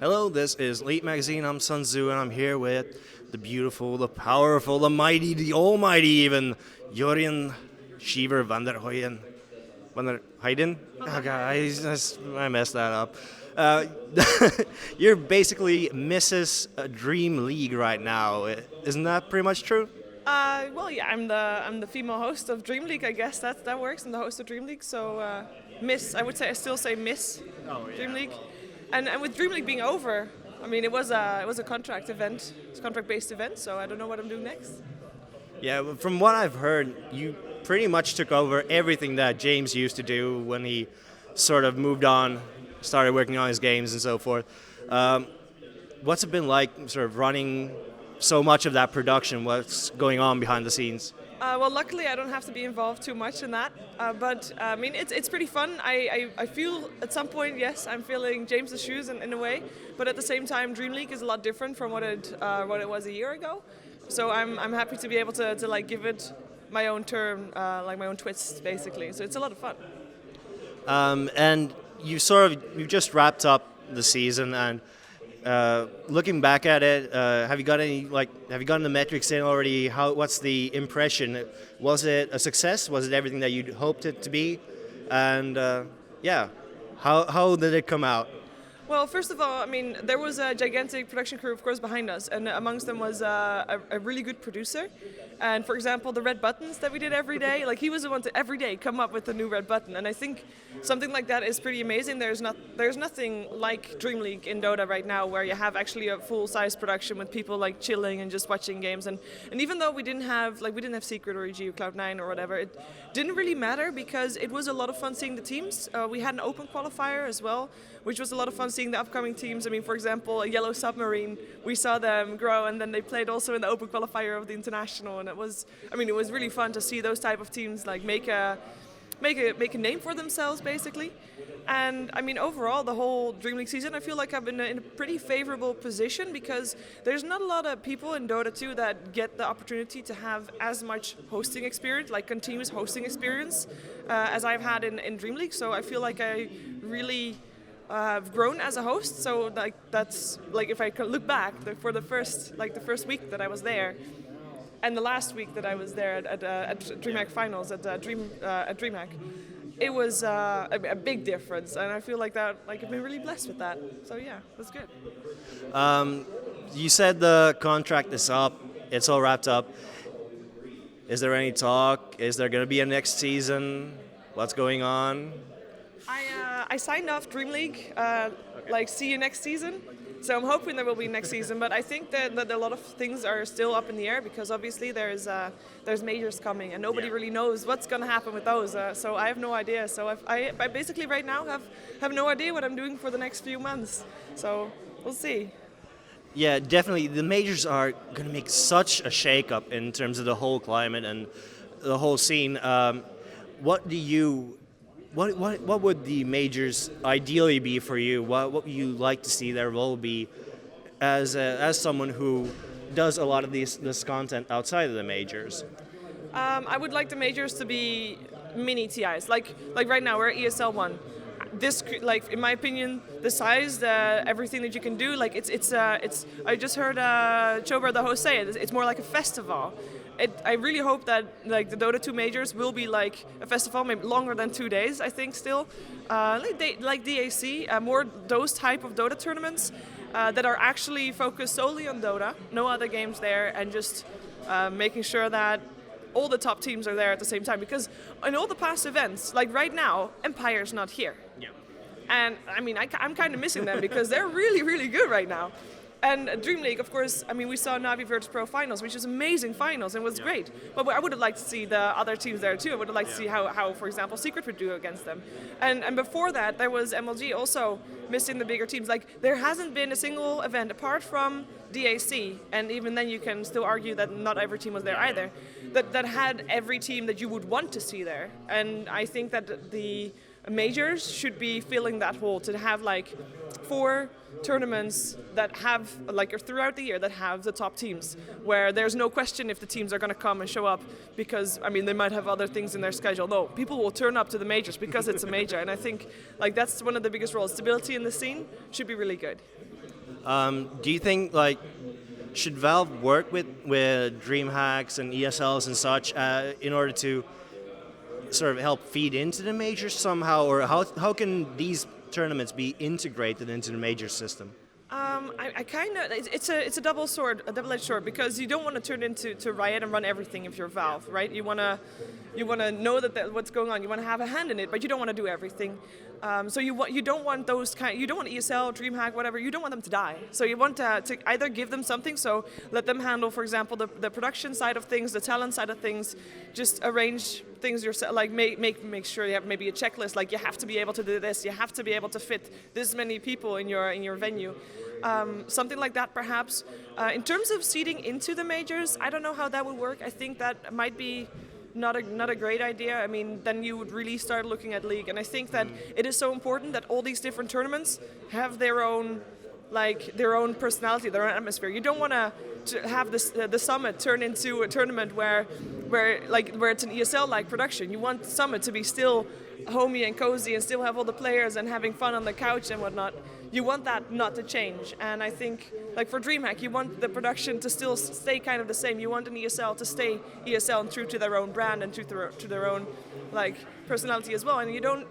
Hello, this is Leap Magazine. I'm Sun Tzu, and I'm here with the beautiful, the powerful, the mighty, the almighty even, Jorian Sheever van der Hooyen. Van der Heiden? Oh, God, I messed that up. Uh, you're basically Mrs. DreamLeague right now. Isn't that pretty much true? Well, yeah, I'm the female host of DreamLeague. I guess that works. I'm the host of DreamLeague, so Miss. I still say Miss DreamLeague, and with DreamLeague being over, I mean it was a contract event, it's a contract-based event. So I don't know what I'm doing next. Yeah, well, from what I've heard, you pretty much took over everything that James used to do when he sort of moved on, started working on his games and so forth. What's it been like, sort of running so much of that production? What's going on behind the scenes? Well, luckily I don't have to be involved too much in that. But I mean, it's pretty fun. I feel at some point, yes, I'm feeling James's shoes in a way. But at the same time, DreamLeague is a lot different from what it was a year ago. So I'm happy to be able to like give it my own term, like my own twist, basically. So it's a lot of fun. And you just wrapped up the season, and looking back at it, have you gotten the metrics in already? What's the impression? Was it a success? Was it everything that you'd hoped it to be? And how did it come out? Well, first of all, I mean, there was a gigantic production crew, of course, behind us, and amongst them was a really good producer. And for example, the red buttons that we did every day, like he was the one to every day come up with a new red button. And I think something like that is pretty amazing. There's nothing like DreamLeague in Dota right now, where you have actually a full-size production with people like chilling and just watching games. And even though we didn't have Secret or EG or Cloud9 or whatever, it didn't really matter because it was a lot of fun seeing the teams. We had an Open Qualifier as well, which was a lot of fun seeing the upcoming teams. I mean, for example, a Yellow Submarine, we saw them grow, and then they played also in the Open Qualifier of the International, and it was really fun to see those type of teams like make a name for themselves, basically. And I mean, overall, the whole DreamLeague season, I feel like I've been in a pretty favorable position because there's not a lot of people in Dota 2 that get the opportunity to have as much hosting experience, like continuous hosting experience, as I've had in DreamLeague. So I feel like I really have grown as a host. So like that's like if I could look back for the first week that I was there, and the last week that I was there at DreamHack Finals at DreamHack, it was a big difference, and I feel like I've been really blessed with that. So yeah, that's good. You said the contract is up; it's all wrapped up. Is there any talk? Is there going to be a next season? What's going on? I signed off DreamLeague. Like, see you next season. So I'm hoping there will be next season, but I think that a lot of things are still up in the air because obviously there's majors coming and nobody really knows what's going to happen with those. So I have no idea. So I basically right now have no idea what I'm doing for the next few months. So we'll see. Yeah, definitely. The majors are going to make such a shake-up in terms of the whole climate and the whole scene. What would the majors ideally be for you? What would you like to see their role be as someone who does a lot of this content outside of the majors? I would like the majors to be mini TIs. Like right now we're at ESL One. This, like in my opinion, the size, everything that you can do, like it's. I just heard Chober, the host, say it. It's more like a festival. I really hope that like the Dota 2 majors will be like a festival, maybe longer than 2 days. I think still, like DAC, more those type of Dota tournaments that are actually focused solely on Dota, no other games there, and just making sure that all the top teams are there at the same time. Because in all the past events, like right now, Empire's not here. Yeah. And I mean, I'm kind of missing them because they're really, really good right now. And DreamLeague, of course, I mean, we saw Navi Virtus Pro finals, which is amazing finals, and was great. But I would have liked to see the other teams there too. I would have liked to see how, for example, Secret would do against them. And before that, there was MLG also missing the bigger teams. Like, there hasn't been a single event apart from DAC, and even then you can still argue that not every team was there either, that had every team that you would want to see there. And I think that the majors should be filling that hole to have like 4 tournaments that have, like throughout the year, that have the top teams, where there's no question if the teams are going to come and show up because, I mean, they might have other things in their schedule. No, people will turn up to the majors because it's a major, and I think like that's one of the biggest roles. Stability in the scene should be really good. Do you think like should Valve work with DreamHacks and ESLs and such in order to sort of help feed into the majors somehow, or how can these tournaments be integrated into the major system? I kind of, it's a double-edged sword, because you don't want to turn into Riot and run everything if you're Valve, right? You want to know that what's going on. You want to have a hand in it, but you don't want to do everything. So you don't want you don't want ESL, DreamHack, whatever. You don't want them to die. So you want to either give them something. So let them handle, for example, the production side of things, the talent side of things. Just arrange things yourself. Like make sure you have maybe a checklist. Like you have to be able to do this. You have to be able to fit this many people in your venue. Something like that, perhaps. In terms of seeding into the majors, I don't know how that would work. I think that might be not a great idea. I mean, then you would really start looking at League, and I think that it is so important that all these different tournaments have their own personality, their own atmosphere. You don't want to have the summit turn into a tournament where it's an ESL-like production. You want Summit to be still homey and cozy and still have all the players and having fun on the couch and whatnot. You want that not to change, and I think, like for DreamHack, you want the production to still stay kind of the same. You want an ESL to stay ESL and true to their own brand and true to their own like personality as well. And you don't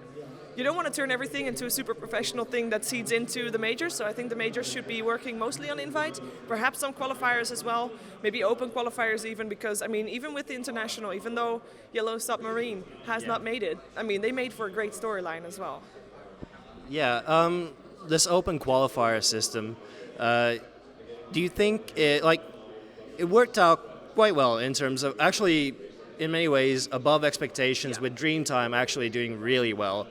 want to turn everything into a super professional thing that seeds into the majors. So I think the majors should be working mostly on invite, perhaps some qualifiers as well, maybe open qualifiers even, because I mean, even with the international, even though Yellow Submarine has not made it, I mean, they made for a great storyline as well. Yeah. This open qualifier system, do you think it worked out quite well in terms of actually, in many ways, above expectations, with Dreamtime actually doing really well?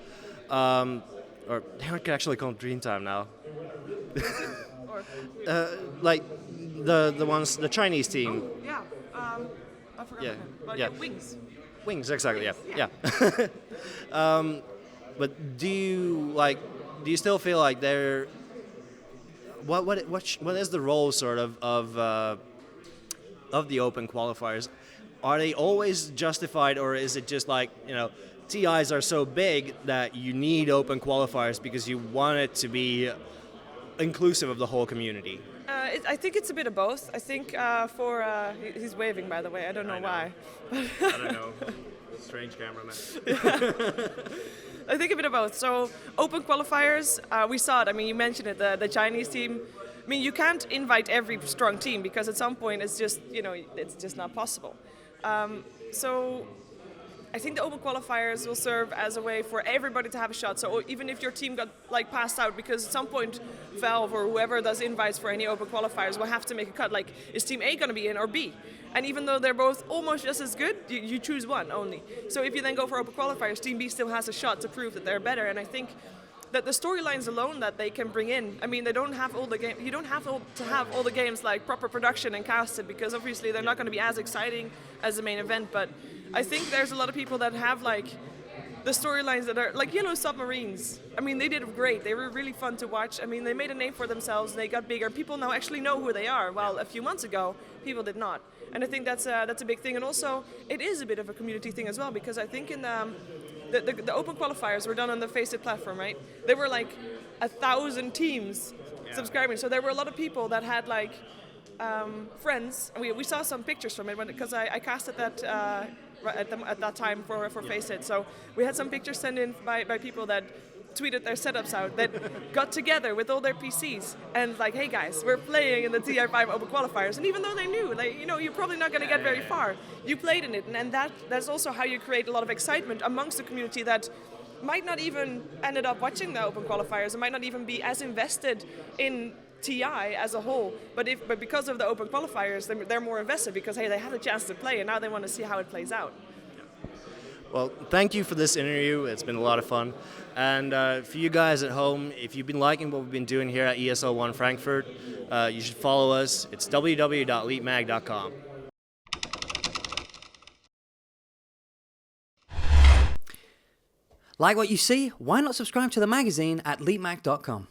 Or I can actually call it Dreamtime now. Like the Chinese team. Oh, yeah. I forgot. Yeah. Wings. Wings, exactly. Yeah. But do you still feel like they're what is the role sort of the open qualifiers? Are they always justified, or is it just like, TIs are so big that you need open qualifiers because you want it to be inclusive of the whole community? I think it's a bit of both. I think he's waving, by the way. I don't know why. I don't know. Strange cameraman. I think a bit of both. So open qualifiers, we saw it. I mean, you mentioned it, the Chinese team. I mean, you can't invite every strong team because at some point it's just, it's just not possible. So I think the open qualifiers will serve as a way for everybody to have a shot. So even if your team got passed out, because at some point Valve or whoever does invites for any open qualifiers will have to make a cut. Like, is team A going to be in or B? And even though they're both almost just as good, you choose one only. So if you then go for open qualifiers, team B still has a shot to prove that they're better. And I think that the storylines alone that they can bring in, I mean, they don't have all the game. You don't have to have all the games like proper production and casted, because obviously they're not going to be as exciting as the main event. But I think there's a lot of people that have the storylines that are like Yellow Submarines. I mean, they did great. They were really fun to watch. I mean, they made a name for themselves. They got bigger. People now actually know who they are. While a few months ago, people did not. And I think that's a big thing. And also, it is a bit of a community thing as well, because I think in the open qualifiers were done on the Faceit platform, right? There were 1,000 teams subscribing. So there were a lot of people that had friends. We saw some pictures from it because I casted that at that time for Faceit. So we had some pictures sent in by people that tweeted their setups out, that got together with all their PCs and hey guys, we're playing in the TI5 Open Qualifiers. And even though they knew, you're probably not going to get very far, you played in it. And that's also how you create a lot of excitement amongst the community that might not even ended up watching the Open Qualifiers and might not even be as invested in TI as a whole, but because of the Open Qualifiers, they're more invested because, hey, they had a chance to play and now they want to see how it plays out. Well, thank you for this interview. It's been a lot of fun. And for you guys at home, if you've been liking what we've been doing here at ESL One Frankfurt, you should follow us. It's www.leapmag.com. Like what you see? Why not subscribe to the magazine at leapmag.com?